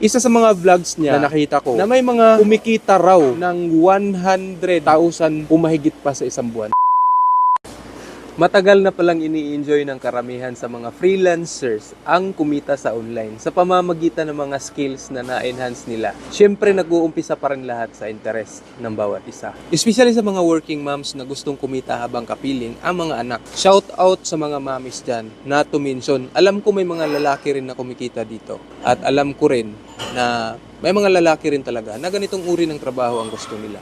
Isa sa mga vlogs niya na nakita ko na may mga kumikita raw ng 100,000 umahigit pa sa isang buwan. Matagal na palang ini-enjoy ng karamihan sa mga freelancers ang kumita sa online sa pamamagitan ng mga skills na na-enhance nila. Siyempre, nag-uumpisa pa rin lahat sa interest ng bawat isa. Especially sa mga working moms na gustong kumita habang kapiling ang mga anak. Shout out sa mga mommies dyan, not to mention, alam ko may mga lalaki rin na kumikita dito. At alam ko rin na may mga lalaki rin talaga na ganitong uri ng trabaho ang gusto nila.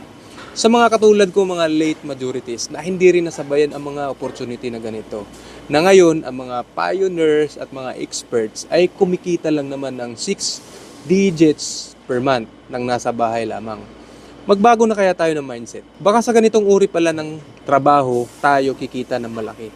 Sa mga katulad ko, mga late majorities na hindi rin nasabayan ang mga opportunity na ganito. Na ngayon, ang mga pioneers at mga experts ay kumikita lang naman ng 6 digits per month nang nasa bahay lamang. Magbago na kaya tayo ng mindset? Baka sa ganitong uri pala ng trabaho, tayo kikita ng malaki.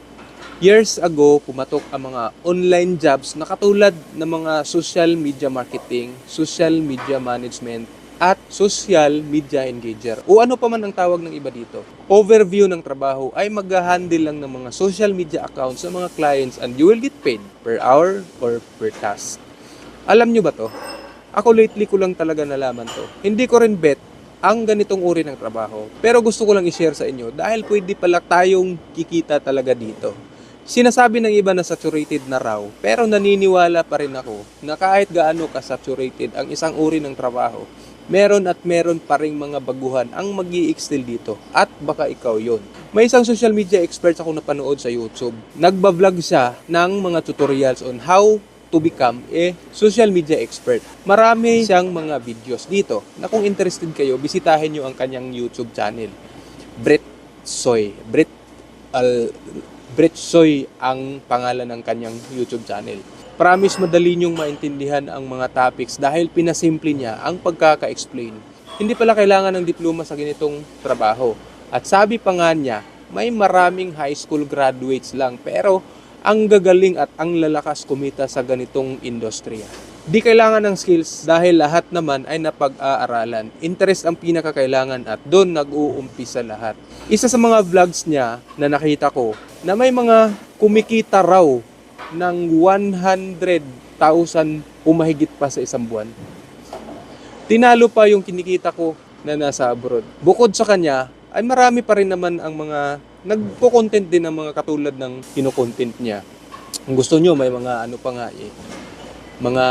Years ago, pumatok ang mga online jobs na katulad ng mga social media marketing, social media management, at social media engager o ano pa man ang tawag ng iba dito. Overview ng trabaho ay mag-handle lang ng mga social media accounts sa mga clients and you will get paid per hour or per task. Alam nyo ba to? Ako lately ko lang talaga nalaman to. Hindi ko rin bet ang ganitong uri ng trabaho. Pero gusto ko lang i-share sa inyo dahil pwede pala tayong kikita talaga dito. Sinasabi ng iba na saturated na raw, pero naniniwala pa rin ako na kahit gaano ka-saturated ang isang uri ng trabaho, meron at meron pa ring mga baguhan ang mag-i-excel dito at baka ikaw yon. May isang social media expert ako napanood sa YouTube. Nagba-vlog siya ng mga tutorials on how to become a social media expert. Marami siyang mga videos dito na kung interested kayo, bisitahin nyo ang kanyang YouTube channel. Brett Soy ang pangalan ng kanyang YouTube channel. Promise madali niyong maintindihan ang mga topics dahil pinasimple niya ang pagkaka-explain. Hindi pala kailangan ng diploma sa ganitong trabaho. At sabi pa nga niya, may maraming high school graduates lang pero ang gagaling at ang lalakas kumita sa ganitong industriya. Di kailangan ng skills dahil lahat naman ay napag-aaralan. Interest ang pinakakailangan at doon nag-uumpisa lahat. Isa sa mga vlogs niya na nakita ko na may mga kumikita raw ng 100,000 umahigit pa sa isang buwan. Tinalo pa yung kinikita ko na nasa abroad. Bukod sa kanya, ay marami pa rin naman ang mga nagpo-content din ng mga katulad ng kino-content niya. Kung gusto nyo, may mga ano pa nga mga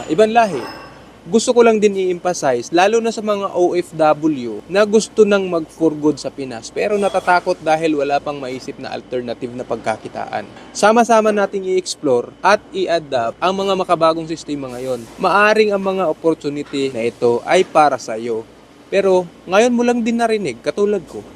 ibang lahi. Gusto ko lang din i-emphasize, lalo na sa mga OFW na gusto nang mag-for good sa Pinas pero natatakot dahil wala pang maisip na alternative na pagkakitaan. Sama-sama nating i-explore at i-adapt ang mga makabagong sistema ngayon. Maaring ang mga opportunity na ito ay para sa iyo. Pero ngayon mo lang din narinig, katulad ko.